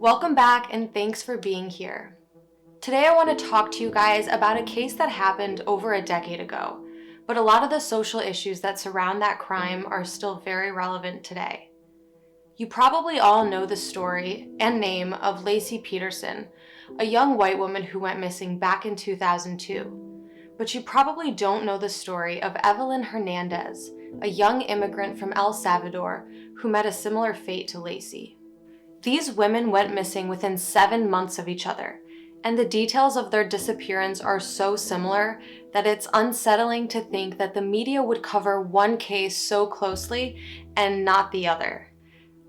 Welcome back and thanks for being here. Today I want to talk to you guys about a case that happened over a decade ago, but a lot of the social issues that surround that crime are still very relevant today. You probably all know the story and name of Laci Peterson, a young white woman who went missing back in 2002. But you probably don't know the story of Evelyn Hernandez, a young immigrant from El Salvador who met a similar fate to Laci. These women went missing within 7 months of each other, and the details of their disappearance are so similar that it's unsettling to think that the media would cover one case so closely and not the other.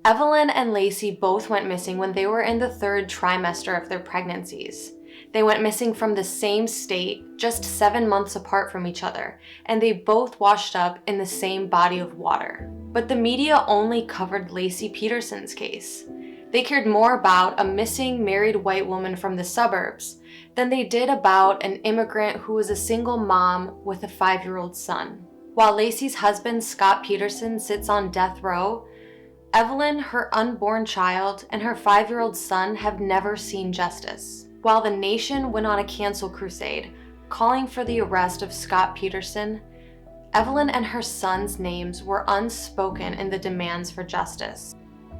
Evelyn and Laci both went missing when they were in the 3rd trimester of their pregnancies. They went missing from the same state, just 7 months apart from each other, and they both washed up in the same body of water. But the media only covered Laci Peterson's case. They cared more about a missing married white woman from the suburbs than they did about an immigrant who was a single mom with a 5-year-old son. While Laci's husband, Scott Peterson, sits on death row, Evelyn, her unborn child, and her 5-year-old son have never seen justice. While the nation went on a cancel crusade, calling for the arrest of Scott Peterson, Evelyn and her son's names were unspoken in the demands for justice.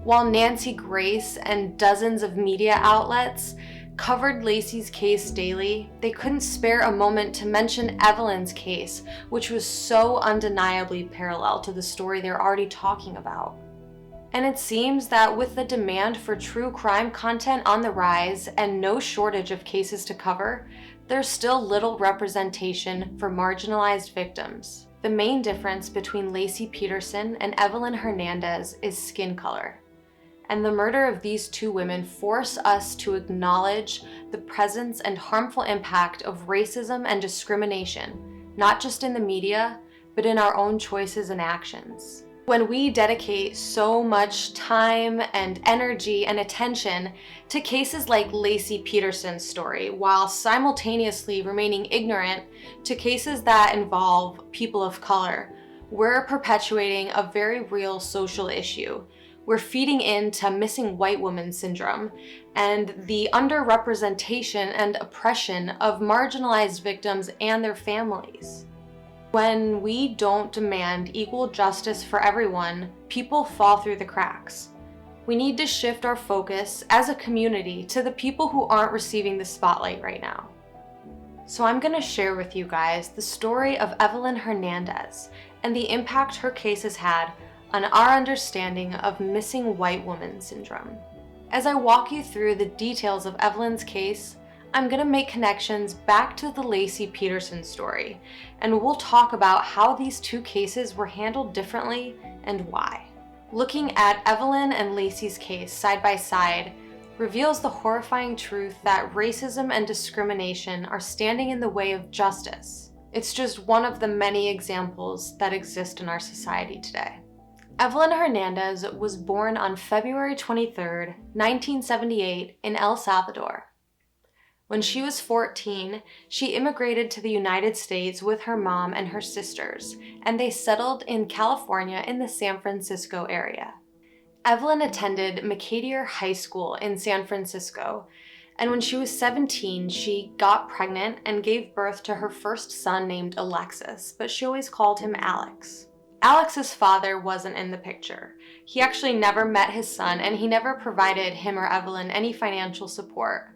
While Nancy Grace and dozens of media outlets covered Laci's case daily, they couldn't spare a moment to mention Evelyn's case, which was so undeniably parallel to the story they're already talking about. And it seems that with the demand for true crime content on the rise and no shortage of cases to cover, there's still little representation for marginalized victims. The main difference between Laci Peterson and Evelyn Hernandez is skin color. And the murder of these two women force us to acknowledge the presence and harmful impact of racism and discrimination, not just in the media, but in our own choices and actions. When we dedicate so much time and energy and attention to cases like Laci Peterson's story, while simultaneously remaining ignorant to cases that involve people of color, we're perpetuating a very real social issue. We're feeding into missing white woman syndrome and the underrepresentation and oppression of marginalized victims and their families. When we don't demand equal justice for everyone, people fall through the cracks. We need to shift our focus as a community to the people who aren't receiving the spotlight right now. So I'm gonna share with you guys the story of Evelyn Hernandez and the impact her case has had on our understanding of missing white woman syndrome. As I walk you through the details of Evelyn's case, I'm going to make connections back to the Laci Peterson story, and we'll talk about how these two cases were handled differently and why. Looking at Evelyn and Laci's case side by side reveals the horrifying truth that racism and discrimination are standing in the way of justice. It's just one of the many examples that exist in our society today. Evelyn Hernandez was born on February 23, 1978 in El Salvador. When she was 14, she immigrated to the United States with her mom and her sisters, and they settled in California in the San Francisco area. Evelyn attended McAteer High School in San Francisco, and when she was 17, she got pregnant and gave birth to her first son named Alexis, but she always called him Alex. Alex's father wasn't in the picture. He actually never met his son, and he never provided him or Evelyn any financial support.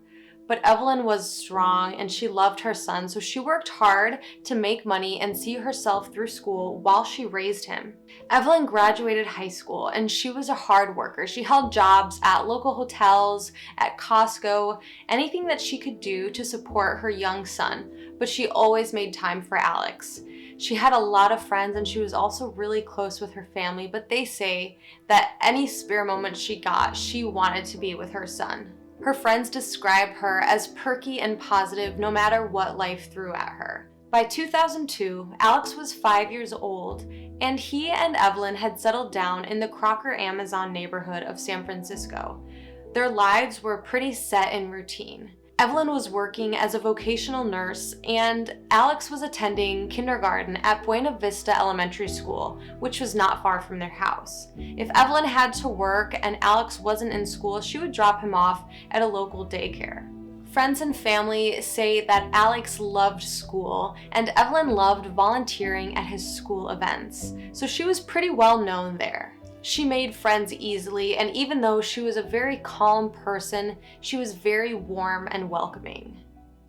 But Evelyn was strong and she loved her son, so she worked hard to make money and see herself through school while she raised him. Evelyn graduated high school and she was a hard worker. She held jobs at local hotels, at Costco, anything that she could do to support her young son, but she always made time for Alex. She had a lot of friends and she was also really close with her family, but they say that any spare moment she got, she wanted to be with her son. Her friends describe her as perky and positive no matter what life threw at her. By 2002, Alex was 5 years old, and he and Evelyn had settled down in the Crocker Amazon neighborhood of San Francisco. Their lives were pretty set in routine. Evelyn was working as a vocational nurse, and Alex was attending kindergarten at Buena Vista Elementary School, which was not far from their house. If Evelyn had to work and Alex wasn't in school, she would drop him off at a local daycare. Friends and family say that Alex loved school, and Evelyn loved volunteering at his school events, so she was pretty well known there. She made friends easily, and even though she was a very calm person, she was very warm and welcoming.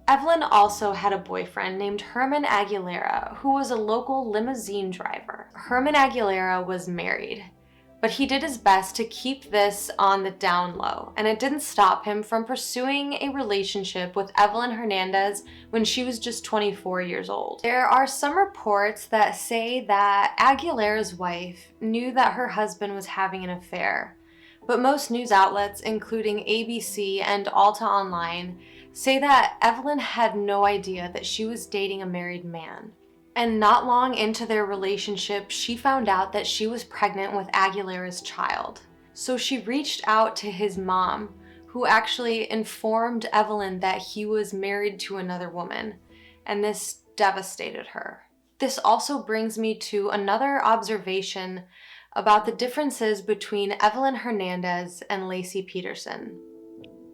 Evelyn also had a boyfriend named Herman Aguilera, who was a local limousine driver. Herman Aguilera was married, but he did his best to keep this on the down low, and it didn't stop him from pursuing a relationship with Evelyn Hernandez when she was just 24 years old. There are some reports that say that Aguilera's wife knew that her husband was having an affair, but most news outlets, including ABC and Alta Online, say that Evelyn had no idea that she was dating a married man. And not long into their relationship, she found out that she was pregnant with Aguilera's child. So she reached out to his mom, who actually informed Evelyn that he was married to another woman, and this devastated her. This also brings me to another observation about the differences between Evelyn Hernandez and Laci Peterson.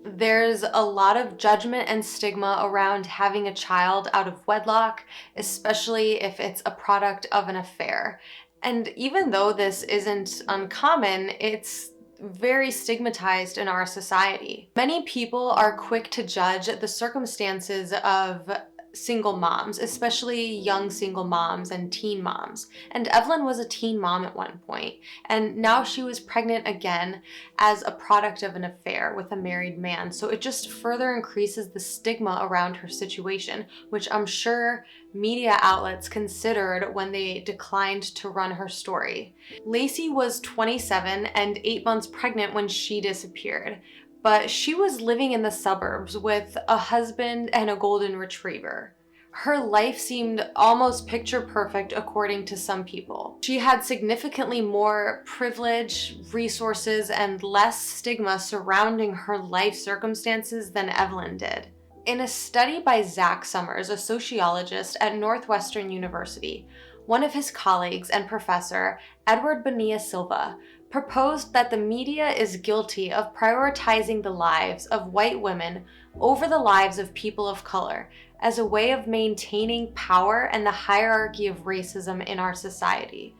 There's a lot of judgment and stigma around having a child out of wedlock, especially if it's a product of an affair. And even though this isn't uncommon, it's very stigmatized in our society. Many people are quick to judge the circumstances of single moms, especially young single moms and teen moms. And Evelyn was a teen mom at one point, and now she was pregnant again as a product of an affair with a married man. So it just further increases the stigma around her situation, which I'm sure media outlets considered when they declined to run her story. Laci was 27 and 8 months pregnant when she disappeared, but she was living in the suburbs with a husband and a golden retriever. Her life seemed almost picture perfect according to some people. She had significantly more privilege, resources, and less stigma surrounding her life circumstances than Evelyn did. In a study by Zach Summers, a sociologist at Northwestern University, one of his colleagues and professor, Edward Bonilla Silva, proposed that the media is guilty of prioritizing the lives of white women over the lives of people of color as a way of maintaining power and the hierarchy of racism in our society,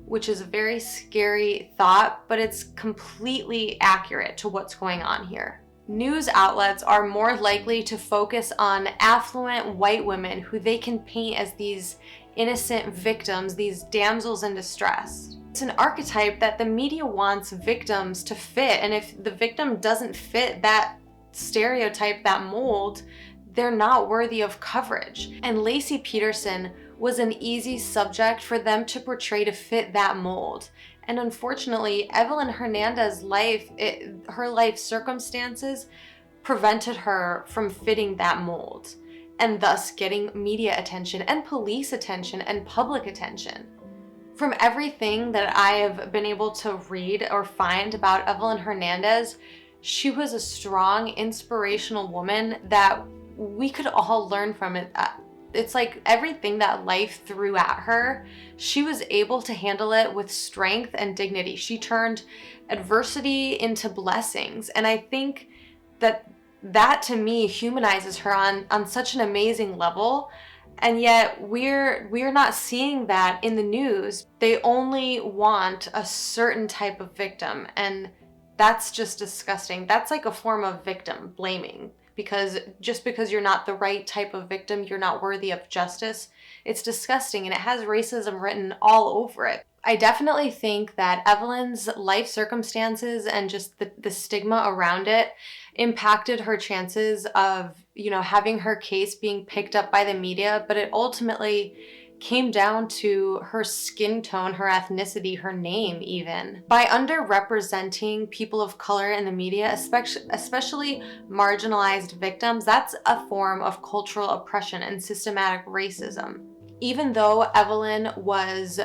which is a very scary thought, but it's completely accurate to what's going on here. News outlets are more likely to focus on affluent white women who they can paint as these innocent victims, these damsels in distress. It's an archetype that the media wants victims to fit, and if the victim doesn't fit that stereotype, that mold, they're not worthy of coverage. And Laci Peterson was an easy subject for them to portray to fit that mold. And unfortunately, Evelyn Hernandez's life, her life circumstances prevented her from fitting that mold, and thus getting media attention and police attention and public attention. From everything that I have been able to read or find about Evelyn Hernandez, she was a strong, inspirational woman that we could all learn from it. It's like everything that life threw at her, she was able to handle it with strength and dignity. She turned adversity into blessings. And I think that to me humanizes her on such an amazing level. And yet we're not seeing that in the news. They only want a certain type of victim, and that's just disgusting. That's like a form of victim blaming, because just because you're not the right type of victim, you're not worthy of justice. It's disgusting, and it has racism written all over it. I definitely think that Evelyn's life circumstances and just the stigma around it impacted her chances of, having her case being picked up by the media, but it ultimately came down to her skin tone, her ethnicity, her name even. By underrepresenting people of color in the media, especially marginalized victims, that's a form of cultural oppression and systematic racism. Even though Evelyn was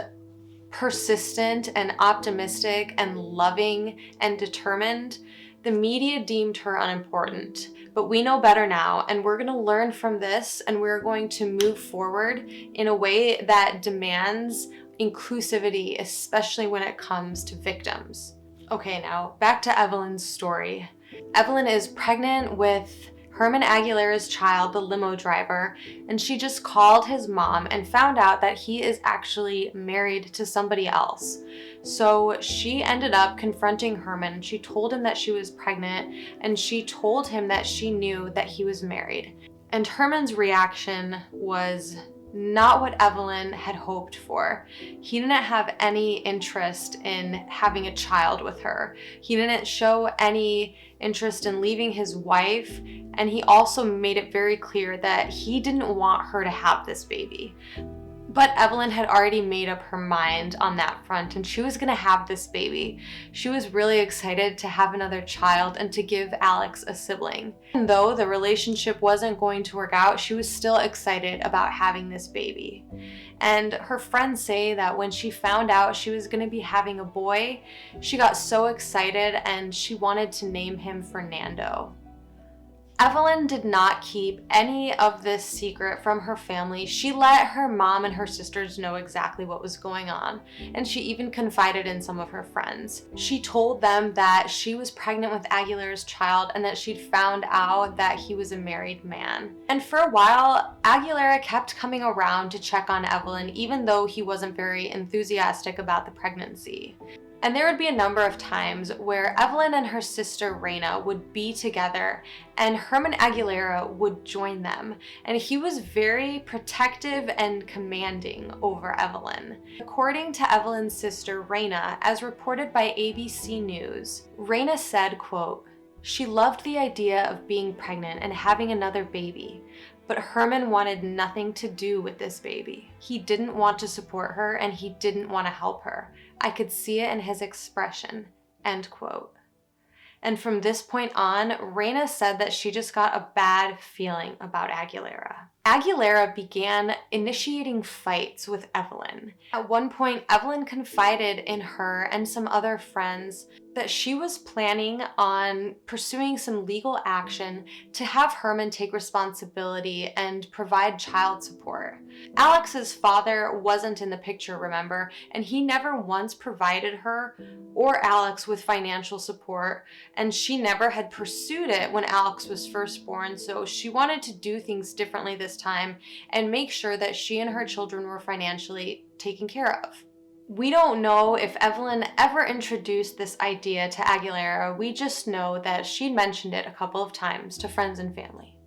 persistent and optimistic and loving and determined, The media deemed her unimportant, but we know better now, and we're going to learn from this, and we're going to move forward in a way that demands inclusivity, especially when it comes to victims. Okay, now back to Evelyn's story. Evelyn is pregnant with Herman Aguilera's child, the limo driver, and she just called his mom and found out that he is actually married to somebody else. So she ended up confronting Herman. She told him that she was pregnant, and she told him that she knew that he was married. And Herman's reaction was not what Evelyn had hoped for. He didn't have any interest in having a child with her. He didn't show any interest in leaving his wife, and he also made it very clear that he didn't want her to have this baby. But Evelyn had already made up her mind on that front, and she was gonna have this baby. She was really excited to have another child and to give Alex a sibling. And though the relationship wasn't going to work out, she was still excited about having this baby. And her friends say that when she found out she was gonna be having a boy, she got so excited and she wanted to name him Fernando. Evelyn did not keep any of this secret from her family. She let her mom and her sisters know exactly what was going on, and she even confided in some of her friends. She told them that she was pregnant with Aguilera's child and that she'd found out that he was a married man. And for a while, Aguilera kept coming around to check on Evelyn, even though he wasn't very enthusiastic about the pregnancy. And there would be a number of times where Evelyn and her sister Reina would be together and Herman Aguilera would join them. And he was very protective and commanding over Evelyn. According to Evelyn's sister Reina, as reported by ABC News, Reina said, quote, "She loved the idea of being pregnant and having another baby. But Herman wanted nothing to do with this baby. He didn't want to support her and he didn't want to help her. I could see it in his expression," end quote. And from this point on, Reina said that she just got a bad feeling about Aguilera. Aguilera began initiating fights with Evelyn. At one point, Evelyn confided in her and some other friends that she was planning on pursuing some legal action to have Herman take responsibility and provide child support. Alex's father wasn't in the picture, remember, and he never once provided her or Alex with financial support, and she never had pursued it when Alex was first born, so she wanted to do things differently this time and make sure that she and her children were financially taken care of. We don't know if Evelyn ever introduced this idea to Aguilera. We just know that she'd mentioned it a couple of times to friends and family.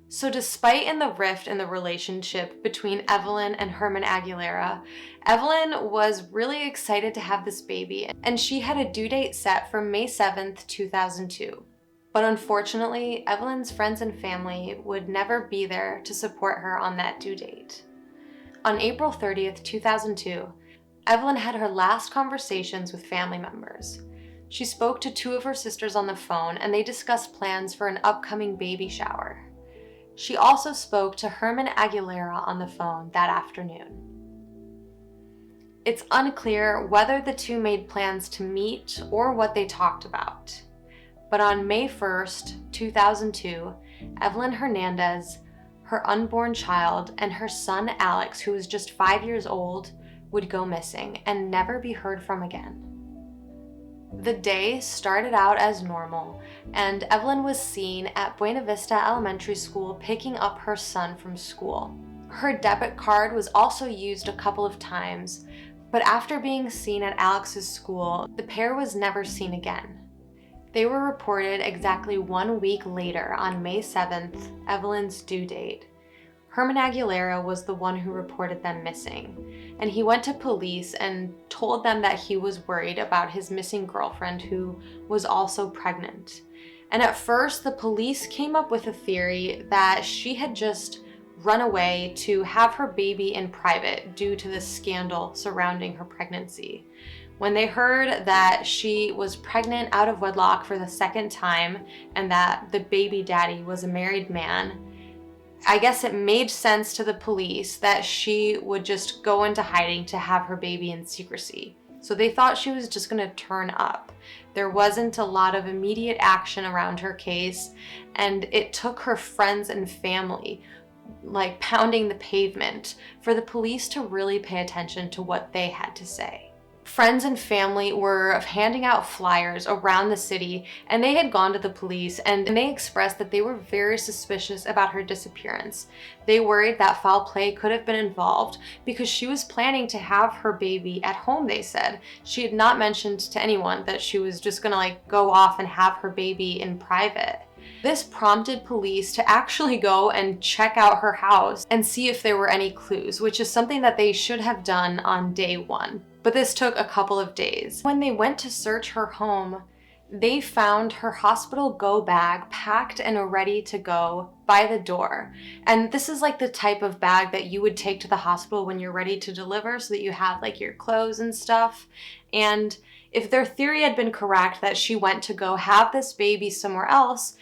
So despite in the rift in the relationship between Evelyn and Herman Aguilera, Evelyn was really excited to have this baby, and she had a due date set for May 7th, 2002. But unfortunately, Evelyn's friends and family would never be there to support her on that due date. On April 30th, 2002, Evelyn had her last conversations with family members. She spoke to two of her sisters on the phone, and they discussed plans for an upcoming baby shower. She also spoke to Herman Aguilera on the phone that afternoon. It's unclear whether the two made plans to meet or what they talked about. But on May 1st, 2002, Evelyn Hernandez, her unborn child, and her son Alex, who was just 5 years old, would go missing and never be heard from again. The day started out as normal, and Evelyn was seen at Buena Vista Elementary School picking up her son from school. Her debit card was also used a couple of times, but after being seen at Alex's school, the pair was never seen again. They were reported exactly 1 week later on May 7th, Evelyn's due date. Herman Aguilera was the one who reported them missing, and he went to police and told them that he was worried about his missing girlfriend, who was also pregnant. And at first, the police came up with a theory that she had just run away to have her baby in private due to the scandal surrounding her pregnancy. When they heard that she was pregnant out of wedlock for the second time and that the baby daddy was a married man, I guess it made sense to the police that she would just go into hiding to have her baby in secrecy. So they thought she was just gonna turn up. There wasn't a lot of immediate action around her case, and it took her friends and family like pounding the pavement for the police to really pay attention to what they had to say. Friends and family were handing out flyers around the city, and they had gone to the police and they expressed that they were very suspicious about her disappearance. They worried that foul play could have been involved because she was planning to have her baby at home, they said. She had not mentioned to anyone that she was just gonna like go off and have her baby in private. This prompted police to actually go and check out her house and see if there were any clues, which is something that they should have done on day one. But this took a couple of days. When they went to search her home, they found her hospital go bag packed and ready to go by the door. And this is like the type of bag that you would take to the hospital when you're ready to deliver so that you have like your clothes and stuff. And if their theory had been correct that she went to go have this baby somewhere else,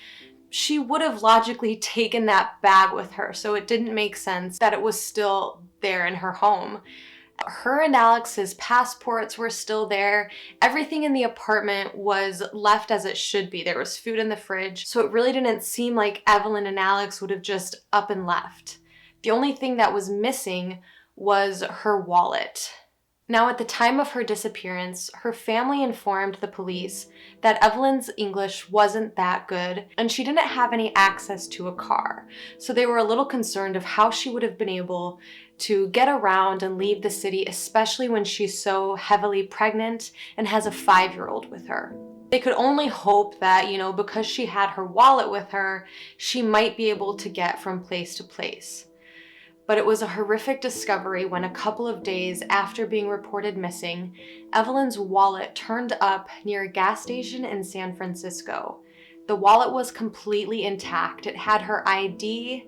she would have logically taken that bag with her. So it didn't make sense that it was still there in her home. Her and Alex's passports were still there. Everything in the apartment was left as it should be. There was food in the fridge. So it really didn't seem like Evelyn and Alex would have just up and left. The only thing that was missing was her wallet. Now, at the time of her disappearance, her family informed the police that Evelyn's English wasn't that good and she didn't have any access to a car. So they were a little concerned of how she would have been able to get around and leave the city, especially when she's so heavily pregnant and has a 5-year-old with her. They could only hope that, because she had her wallet with her, she might be able to get from place to place. But it was a horrific discovery when a couple of days after being reported missing, Evelyn's wallet turned up near a gas station in San Francisco. The wallet was completely intact. It had her ID,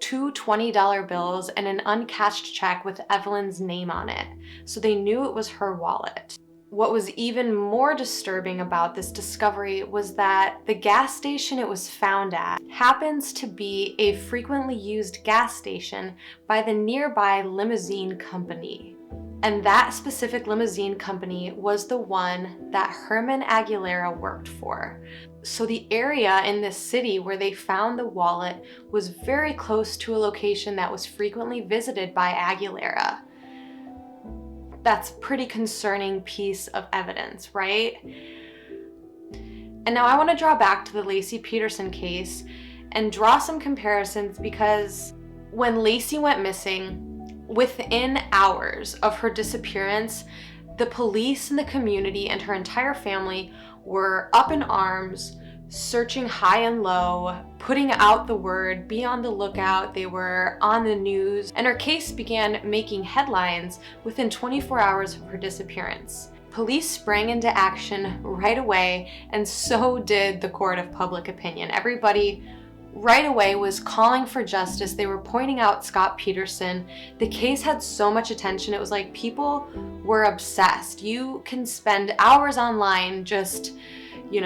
2 $20 bills, and an uncashed check with Evelyn's name on it. So they knew it was her wallet. What was even more disturbing about this discovery was that the gas station it was found at happens to be a frequently used gas station by the nearby limousine company. And that specific limousine company was the one that Herman Aguilera worked for. So the area in this city where they found the wallet was very close to a location that was frequently visited by Aguilera. That's a pretty concerning piece of evidence, right? And now I want to draw back to the Laci Peterson case and draw some comparisons, because when Laci went missing, within hours of her disappearance, the police and the community and her entire family were up in arms, searching high and low, putting out the word, be on the lookout. They were on the news, and her case began making headlines within 24 hours of her disappearance. Police sprang into action right away, and so did the court of public opinion. Everybody right away was calling for justice. They were pointing out Scott Peterson. The case had so much attention. It was like people were obsessed. You can spend hours online just, you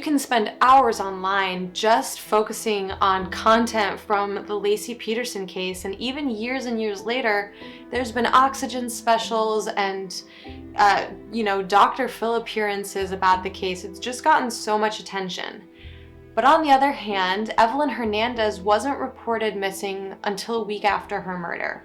can spend hours online just focusing on content from the Laci Peterson case, and even years and years later, there's been Oxygen specials and, Dr. Phil appearances about the case. It's just gotten so much attention. But on the other hand, Evelyn Hernandez wasn't reported missing until a week after her murder.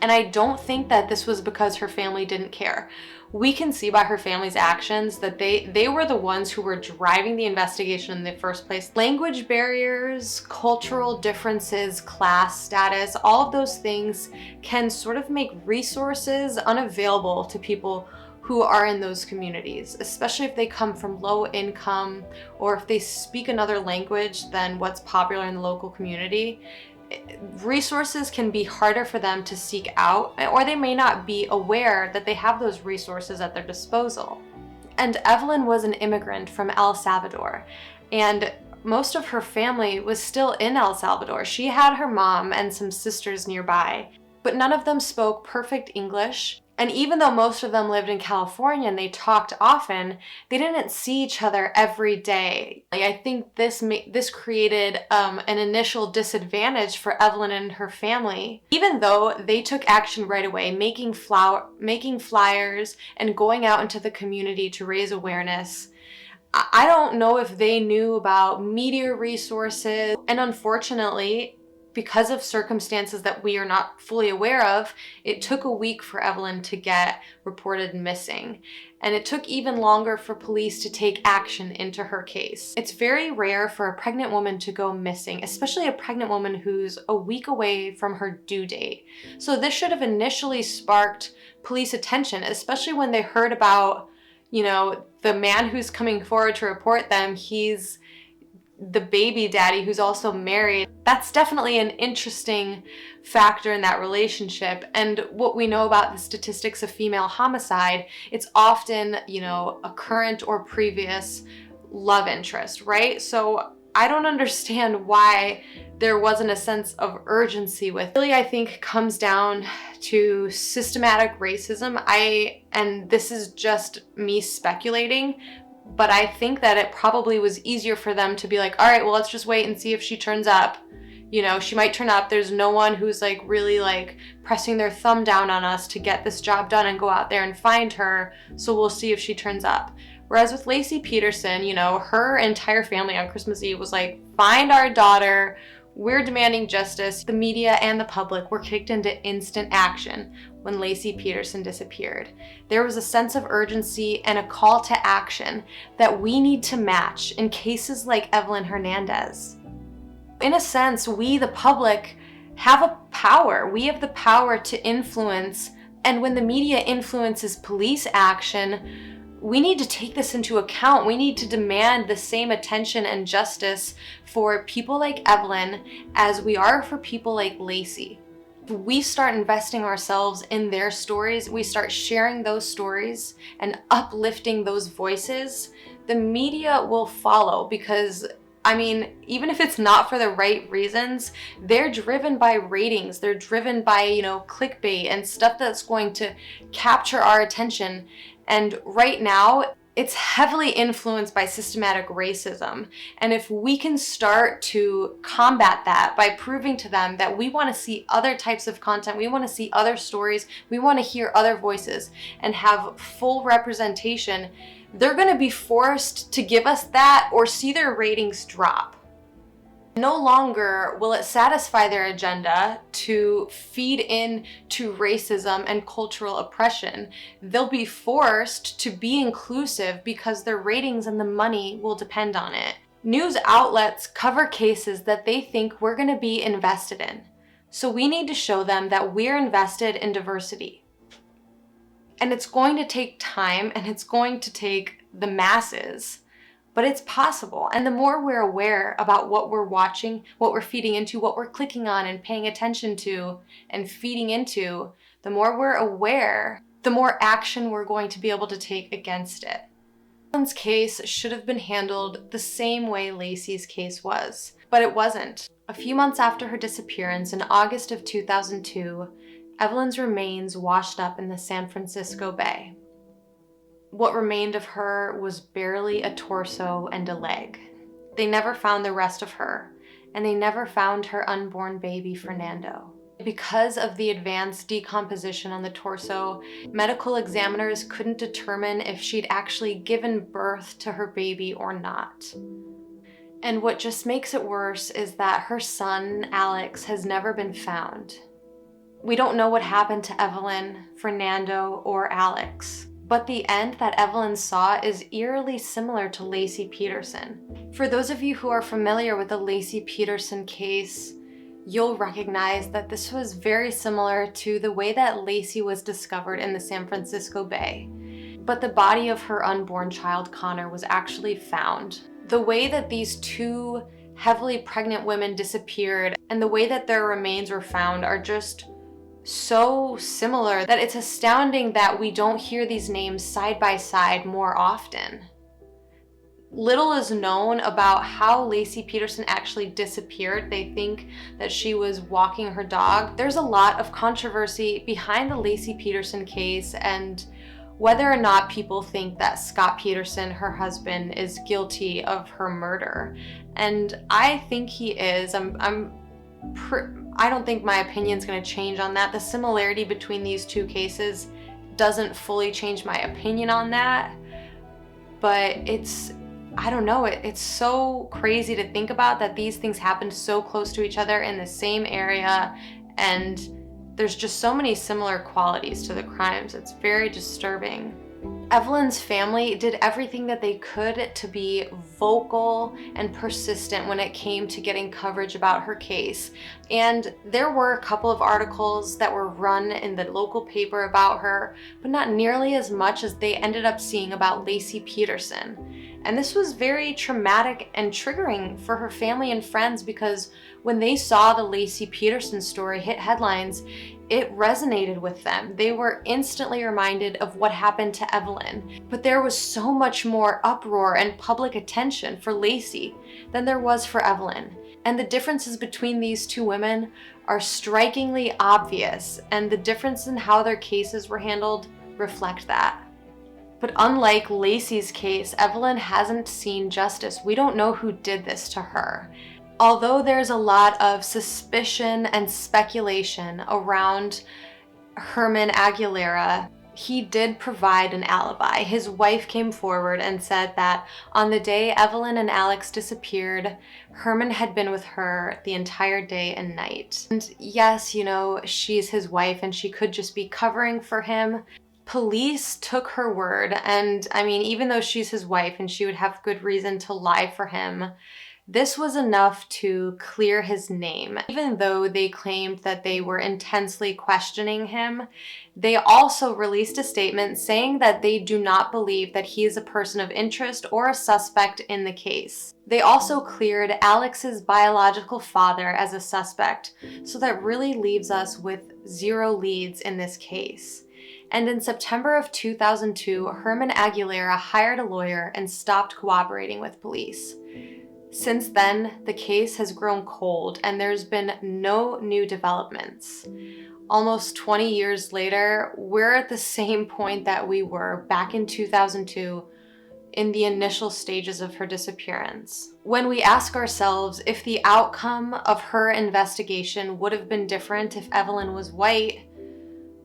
And I don't think that this was because her family didn't care. We can see by her family's actions that they were the ones who were driving the investigation in the first place. Language barriers, cultural differences, class status, all of those things can sort of make resources unavailable to people who are in those communities, especially if they come from low income or if they speak another language than what's popular in the local community. Resources can be harder for them to seek out, or they may not be aware that they have those resources at their disposal. And Evelyn was an immigrant from El Salvador, and most of her family was still in El Salvador. She had her mom and some sisters nearby, but none of them spoke perfect English, And even though most of them lived in California and they talked often, they didn't see each other every day. I think this created an initial disadvantage for Evelyn and her family. Even though they took action right away, making flyers and going out into the community to raise awareness, I don't know if they knew about media resources. And unfortunately, because of circumstances that we are not fully aware of, it took a week for Evelyn to get reported missing. And it took even longer for police to take action into her case. It's very rare for a pregnant woman to go missing, especially a pregnant woman who's a week away from her due date. So this should have initially sparked police attention, especially when they heard about, the man who's coming forward to report them. He's the baby daddy who's also married. That's definitely an interesting factor in that relationship. And what we know about the statistics of female homicide, it's often, a current or previous love interest, right? So I don't understand why there wasn't a sense of urgency with it. Really, I think comes down to systematic racism. And this is just me speculating, but I think that it probably was easier for them to be like, all right, well, let's just wait and see if she turns up. She might turn up. There's no one who's really pressing their thumb down on us to get this job done and go out there and find her. So we'll see if she turns up. Whereas with Laci Peterson, her entire family on Christmas Eve was like, find our daughter. We're demanding justice. The media and the public were kicked into instant action when Laci Peterson disappeared. There was a sense of urgency and a call to action that we need to match in cases like Evelyn Hernandez. In a sense, we, the public, have a power. We have the power to influence, and when the media influences police action, we need to take this into account. We need to demand the same attention and justice for people like Evelyn as we are for people like Laci. We start investing ourselves in their stories, we start sharing those stories and uplifting those voices, the media will follow because, even if it's not for the right reasons, they're driven by ratings, they're driven by, clickbait and stuff that's going to capture our attention. And right now, it's heavily influenced by systematic racism. And if we can start to combat that by proving to them that we want to see other types of content, we want to see other stories, we want to hear other voices and have full representation, they're going to be forced to give us that or see their ratings drop. No longer will it satisfy their agenda to feed into racism and cultural oppression. They'll be forced to be inclusive because their ratings and the money will depend on it. News outlets cover cases that they think we're going to be invested in. So we need to show them that we're invested in diversity. And it's going to take time and it's going to take the masses. But it's possible. And the more we're aware about what we're watching, what we're feeding into, what we're clicking on and paying attention to and feeding into, the more we're aware, the more action we're going to be able to take against it. Evelyn's case should have been handled the same way Laci's case was, but it wasn't. A few months after her disappearance in August of 2002, Evelyn's remains washed up in the San Francisco Bay. What remained of her was barely a torso and a leg. They never found the rest of her, and they never found her unborn baby, Fernando. Because of the advanced decomposition on the torso, medical examiners couldn't determine if she'd actually given birth to her baby or not. And what just makes it worse is that her son, Alex, has never been found. We don't know what happened to Evelyn, Fernando, or Alex. But the end that Evelyn saw is eerily similar to Laci Peterson. For those of you who are familiar with the Laci Peterson case, you'll recognize that this was very similar to the way that Laci was discovered in the San Francisco Bay. But the body of her unborn child, Connor, was actually found. The way that these two heavily pregnant women disappeared and the way that their remains were found are just so similar that it's astounding that we don't hear these names side by side more often. Little is known about how Laci Peterson actually disappeared. They think that she was walking her dog. There's a lot of controversy behind the Laci Peterson case and whether or not people think that Scott Peterson, her husband, is guilty of her murder. And I think he is. I don't think my opinion's going to change on that. The similarity between these two cases doesn't fully change my opinion on that. But I don't know, it's so crazy to think about that these things happened so close to each other in the same area, and there's just so many similar qualities to the crimes. It's very disturbing. Evelyn's family did everything that they could to be vocal and persistent when it came to getting coverage about her case. And there were a couple of articles that were run in the local paper about her, but not nearly as much as they ended up seeing about Laci Peterson. And this was very traumatic and triggering for her family and friends because when they saw the Laci Peterson story hit headlines, it resonated with them. They were instantly reminded of what happened to Evelyn. But there was so much more uproar and public attention for Laci than there was for Evelyn. And the differences between these two women are strikingly obvious, and the difference in how their cases were handled reflect that. But unlike Laci's case, Evelyn hasn't seen justice. We don't know who did this to her. Although there's a lot of suspicion and speculation around Herman Aguilera, he did provide an alibi. His wife came forward and said that on the day Evelyn and Alex disappeared, Herman had been with her the entire day and night. And yes, she's his wife and she could just be covering for him. Police took her word, and even though she's his wife and she would have good reason to lie for him, this was enough to clear his name. Even though they claimed that they were intensely questioning him, they also released a statement saying that they do not believe that he is a person of interest or a suspect in the case. They also cleared Alex's biological father as a suspect, so that really leaves us with 0 leads in this case. And in September of 2002, Herman Aguilera hired a lawyer and stopped cooperating with police. Since then, the case has grown cold and there's been no new developments. Almost 20 years later, we're at the same point that we were back in 2002 in the initial stages of her disappearance. When we ask ourselves if the outcome of her investigation would have been different if Evelyn was white,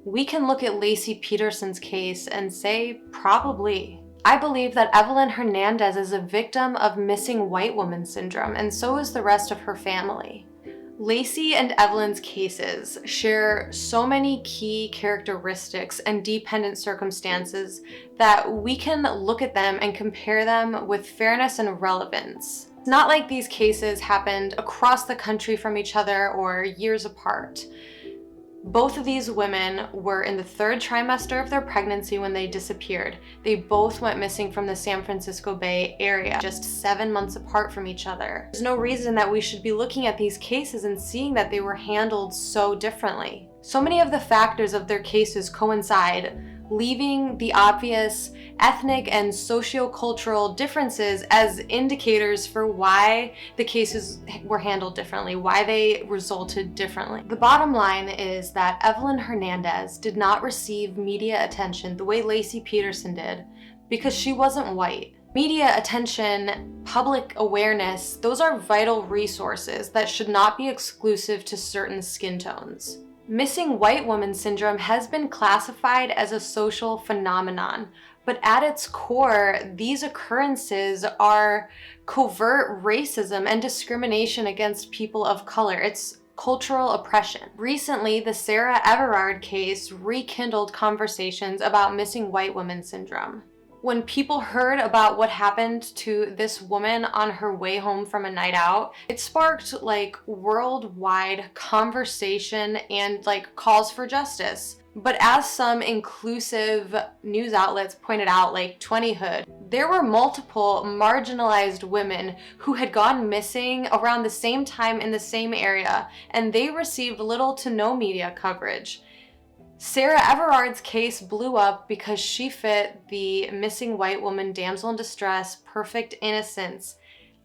we can look at Laci Peterson's case and say probably. I believe that Evelyn Hernandez is a victim of missing white woman syndrome, and so is the rest of her family. Laci and Evelyn's cases share so many key characteristics and dependent circumstances that we can look at them and compare them with fairness and relevance. It's not like these cases happened across the country from each other or years apart. Both of these women were in the 3rd trimester of their pregnancy when they disappeared. They both went missing from the San Francisco Bay Area, just 7 months apart from each other. There's no reason that we should be looking at these cases and seeing that they were handled so differently. So many of the factors of their cases coincide, leaving the obvious ethnic and socio-cultural differences as indicators for why the cases were handled differently, why they resulted differently. The bottom line is that Evelyn Hernandez did not receive media attention the way Laci Peterson did because she wasn't white. Media attention, public awareness, those are vital resources that should not be exclusive to certain skin tones. Missing white woman syndrome has been classified as a social phenomenon, but at its core, these occurrences are covert racism and discrimination against people of color. It's cultural oppression. Recently, the Sarah Everard case rekindled conversations about missing white woman syndrome. When people heard about what happened to this woman on her way home from a night out, it sparked worldwide conversation and calls for justice. But as some inclusive news outlets pointed out, like 20 Hood, there were multiple marginalized women who had gone missing around the same time in the same area, and they received little to no media coverage. Sarah Everard's case blew up because she fit the missing white woman, damsel in distress, perfect innocence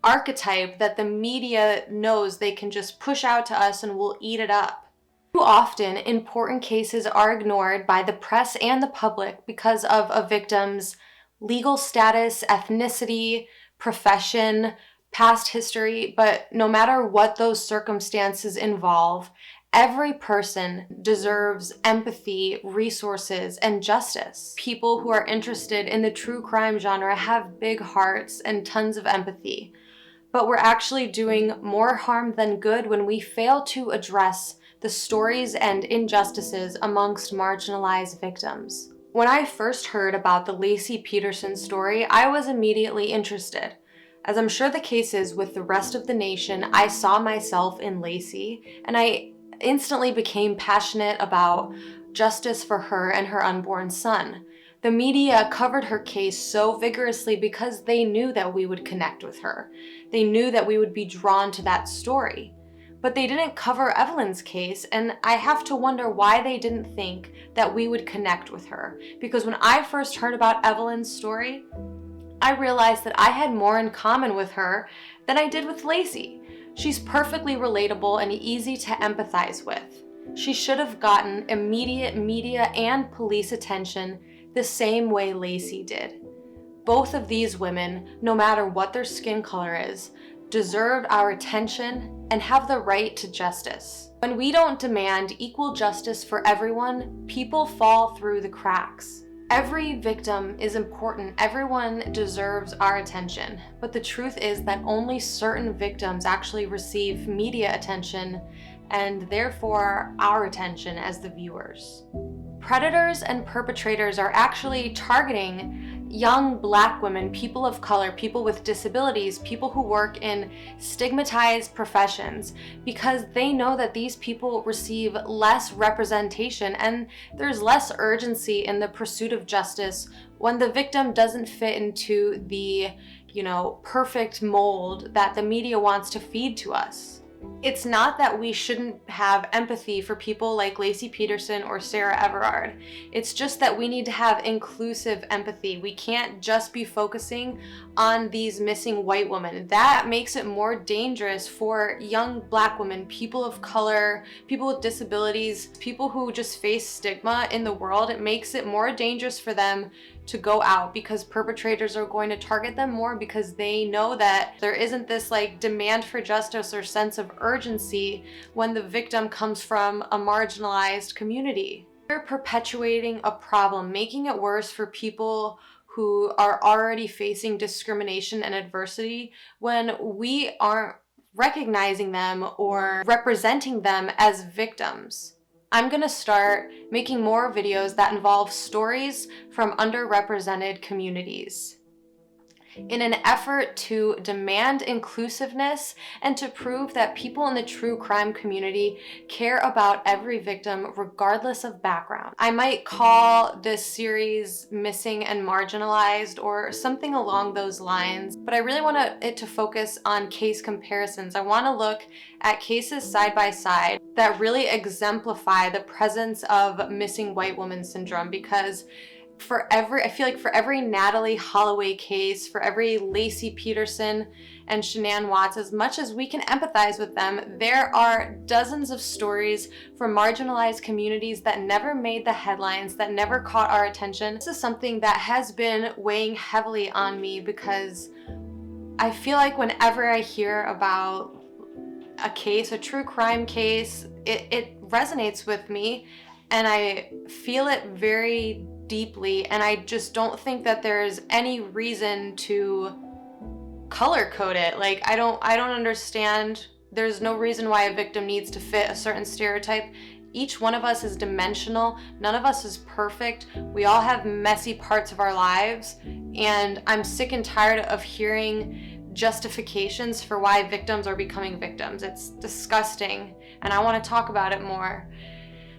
archetype that the media knows they can just push out to us and we'll eat it up. Too often, important cases are ignored by the press and the public because of a victim's legal status, ethnicity, profession, past history, but no matter what those circumstances involve, every person deserves empathy, resources, and justice. People who are interested in the true crime genre have big hearts and tons of empathy, but we're actually doing more harm than good when we fail to address the stories and injustices amongst marginalized victims. When I first heard about the Laci Peterson story, I was immediately interested. As I'm sure the case is with the rest of the nation, I saw myself in Laci, and I instantly became passionate about justice for her and her unborn son. The media covered her case so vigorously because they knew that we would connect with her. They knew that we would be drawn to that story. But they didn't cover Evelyn's case, and I have to wonder why they didn't think that we would connect with her. Because when I first heard about Evelyn's story, I realized that I had more in common with her than I did with Laci. She's perfectly relatable and easy to empathize with. She should have gotten immediate media and police attention the same way Laci did. Both of these women, no matter what their skin color is, deserve our attention and have the right to justice. When we don't demand equal justice for everyone, people fall through the cracks. Every victim is important. Everyone deserves our attention. But the truth is that only certain victims actually receive media attention and therefore our attention as the viewers. Predators and perpetrators are actually targeting young Black women, people of color, people with disabilities, people who work in stigmatized professions, because they know that these people receive less representation and there's less urgency in the pursuit of justice when the victim doesn't fit into the, perfect mold that the media wants to feed to us. It's not that we shouldn't have empathy for people like Laci Peterson or Sarah Everard. It's just that we need to have inclusive empathy. We can't just be focusing on these missing white women. That makes it more dangerous for young Black women, people of color, people with disabilities, people who just face stigma in the world. It makes it more dangerous for them to go out because perpetrators are going to target them more because they know that there isn't this demand for justice or sense of urgency when the victim comes from a marginalized community. We're perpetuating a problem, making it worse for people who are already facing discrimination and adversity when we aren't recognizing them or representing them as victims. I'm gonna start making more videos that involve stories from underrepresented communities in an effort to demand inclusiveness and to prove that people in the true crime community care about every victim regardless of background. I might call this series Missing and Marginalized or something along those lines, but I really want it to focus on case comparisons. I want to look at cases side by side that really exemplify the presence of missing white woman syndrome, because I feel like for every Natalee Holloway case, for every Laci Peterson and Shanann Watts, as much as we can empathize with them, there are dozens of stories from marginalized communities that never made the headlines, that never caught our attention. This is something that has been weighing heavily on me because I feel like whenever I hear about a case, a true crime case, it resonates with me and I feel it very deeply, and I just don't think that there's any reason to color code it. I don't understand. There's no reason why a victim needs to fit a certain stereotype. Each one of us is dimensional. None of us is perfect. We all have messy parts of our lives, and I'm sick and tired of hearing justifications for why victims are becoming victims. It's disgusting, and I want to talk about it more.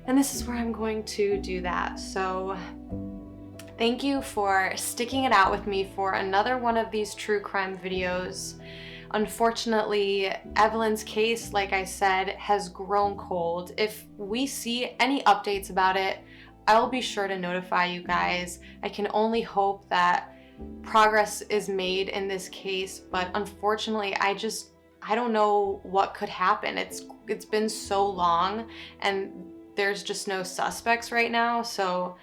And this is where I'm going to do that. So thank you for sticking it out with me for another one of these true crime videos. Unfortunately, Evelyn's case, like I said, has grown cold. If we see any updates about it, I'll be sure to notify you guys. I can only hope that progress is made in this case, but unfortunately, I don't know what could happen. It's been so long and there's just no suspects right now, so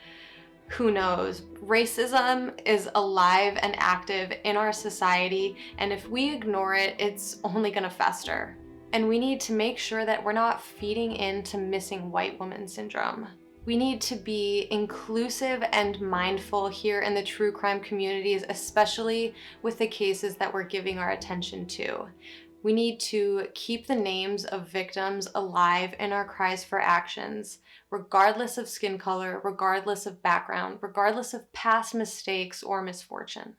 who knows? Racism is alive and active in our society, and if we ignore it, it's only gonna fester. And we need to make sure that we're not feeding into missing white woman syndrome. We need to be inclusive and mindful here in the true crime communities, especially with the cases that we're giving our attention to. We need to keep the names of victims alive in our cries for actions, regardless of skin color, regardless of background, regardless of past mistakes or misfortune.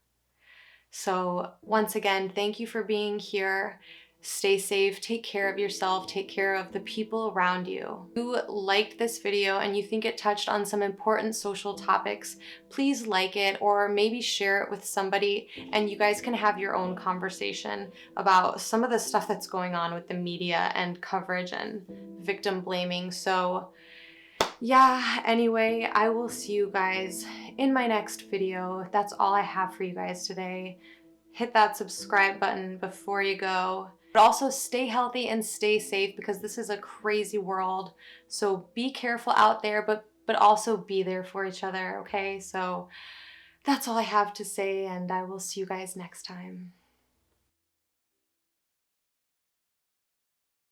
So once again, thank you for being here. Stay safe, take care of yourself, take care of the people around you. If you liked this video and you think it touched on some important social topics, please like it or maybe share it with somebody and you guys can have your own conversation about some of the stuff that's going on with the media and coverage and victim blaming. So yeah, anyway, I will see you guys in my next video. That's all I have for you guys today. Hit that subscribe button before you go. But also stay healthy and stay safe because this is a crazy world. So be careful out there, but also be there for each other, okay? So that's all I have to say, and I will see you guys next time.